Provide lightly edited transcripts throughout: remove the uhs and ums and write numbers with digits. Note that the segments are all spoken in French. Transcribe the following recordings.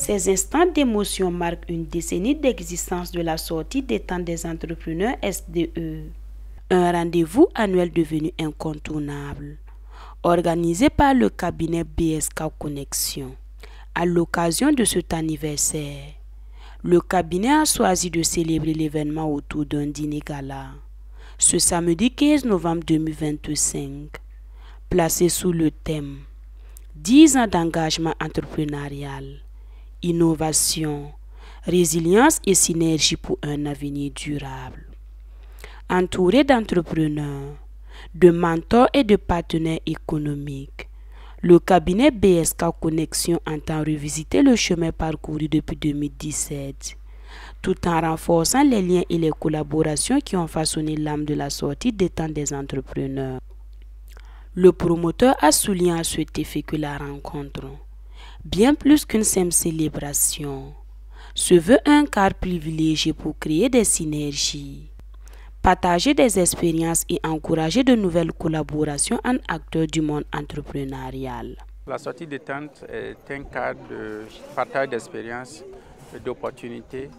Ces instants d'émotion marquent une décennie d'existence de la sortie des temps des entrepreneurs SDE. Un rendez-vous annuel devenu incontournable, organisé par le cabinet BSK Connexion. À l'occasion de cet anniversaire, le cabinet a choisi de célébrer l'événement autour d'un dîner gala. Ce samedi 15 novembre 2025, placé sous le thème 10 ans d'engagement entrepreneurial, innovation, résilience et synergie pour un avenir durable. Entouré d'entrepreneurs, de mentors et de partenaires économiques, le cabinet BSK Connexion entend revisiter le chemin parcouru depuis 2017, tout en renforçant les liens et les collaborations qui ont façonné l'âme de la sortie des temps des entrepreneurs. Le promoteur a souligné à cet effet que la rencontre, bien plus qu'une simple célébration, se veut un cadre privilégié pour créer des synergies, partager des expériences et encourager de nouvelles collaborations entre acteurs du monde entrepreneurial. La sortie des tentes est un cadre de partage d'expériences, d'opportunités,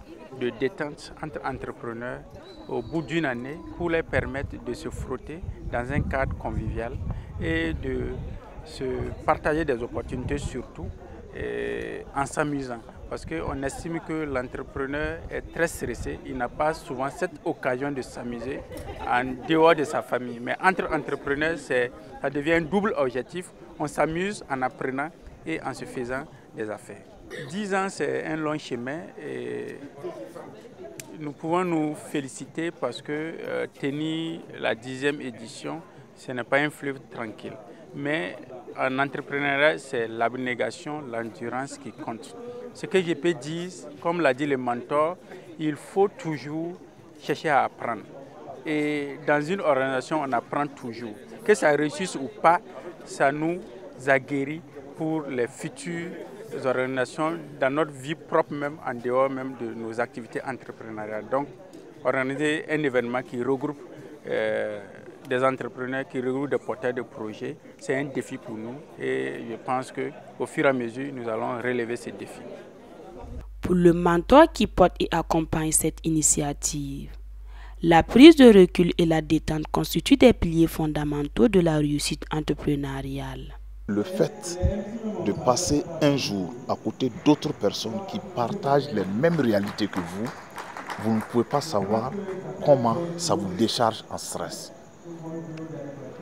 de détente entre entrepreneurs au bout d'une année pour les permettre de se frotter dans un cadre convivial et de se partager des opportunités surtout en s'amusant. Parce qu'on estime que l'entrepreneur est très stressé, il n'a pas souvent cette occasion de s'amuser en dehors de sa famille. Mais entre entrepreneurs, ça devient un double objectif. On s'amuse en apprenant et en se faisant des affaires. 10 ans, c'est un long chemin et nous pouvons nous féliciter parce que tenir la 10e édition, ce n'est pas un fleuve tranquille. Mais en entrepreneuriat, c'est l'abnégation, l'endurance qui compte. Ce que je peux dire, comme l'a dit le mentor, il faut toujours chercher à apprendre. Et dans une organisation, on apprend toujours. Que ça réussisse ou pas, ça nous aguerrit pour les futures organisations, dans notre vie propre même, en dehors même de nos activités entrepreneuriales. Donc, organiser un événement qui regroupe des entrepreneurs, qui regroupent des porteurs de projets, c'est un défi pour nous et je pense qu'au fur et à mesure, nous allons relever ces défis. Pour le mentor qui porte et accompagne cette initiative, la prise de recul et la détente constituent des piliers fondamentaux de la réussite entrepreneuriale. Le fait de passer un jour à côté d'autres personnes qui partagent les mêmes réalités que vous ne pouvez pas savoir comment ça vous décharge en stress.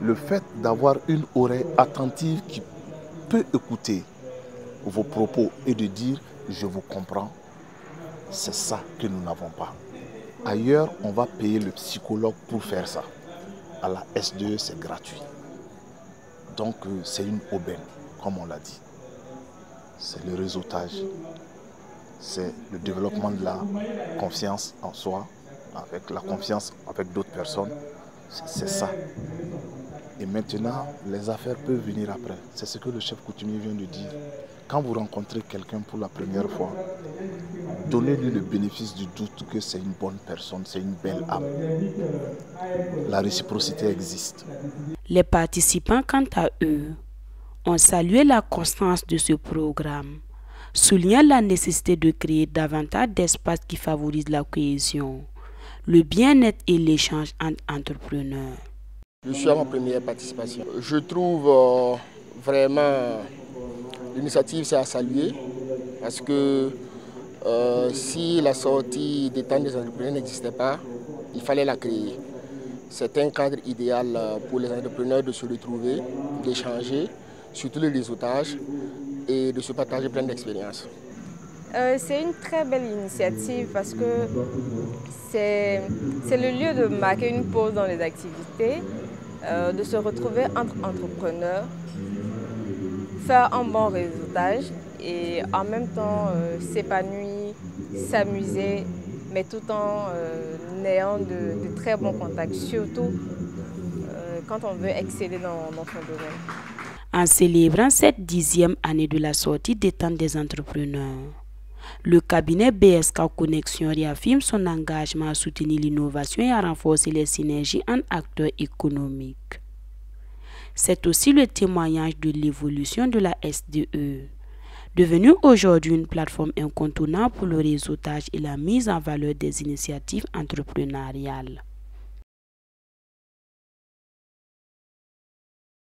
Le fait d'avoir une oreille attentive qui peut écouter vos propos et de dire « je vous comprends », c'est ça que nous n'avons pas. Ailleurs, on va payer le psychologue pour faire ça. À la SDE, c'est gratuit. Donc, c'est une aubaine, comme on l'a dit. C'est le réseautage, c'est le développement de la confiance en soi, avec la confiance avec d'autres personnes. C'est ça. Et maintenant, les affaires peuvent venir après. C'est ce que le chef coutumier vient de dire. Quand vous rencontrez quelqu'un pour la première fois, donnez-lui le bénéfice du doute que c'est une bonne personne, c'est une belle âme. La réciprocité existe. Les participants, quant à eux, ont salué la constance de ce programme, soulignant la nécessité de créer davantage d'espaces qui favorisent la cohésion, le bien-être et l'échange entre entrepreneurs. Je suis à ma première participation. Je trouve vraiment l'initiative, c'est à saluer parce que si la sortie des temps des entrepreneurs n'existait pas, il fallait la créer. C'est un cadre idéal pour les entrepreneurs de se retrouver, d'échanger, surtout le réseautage et de se partager plein d'expériences. C'est une très belle initiative parce que c'est le lieu de marquer une pause dans les activités, de se retrouver entre entrepreneurs, faire un bon réseautage et en même temps s'épanouir, s'amuser, mais tout en ayant de très bons contacts, surtout quand on veut exceller dans son domaine. En célébrant cette 10e année de la sortie des temps des entrepreneurs, le cabinet BSK Connexion réaffirme son engagement à soutenir l'innovation et à renforcer les synergies entre acteurs économiques. C'est aussi le témoignage de l'évolution de la SDE, Devenue aujourd'hui une plateforme incontournable pour le réseautage et la mise en valeur des initiatives entrepreneuriales.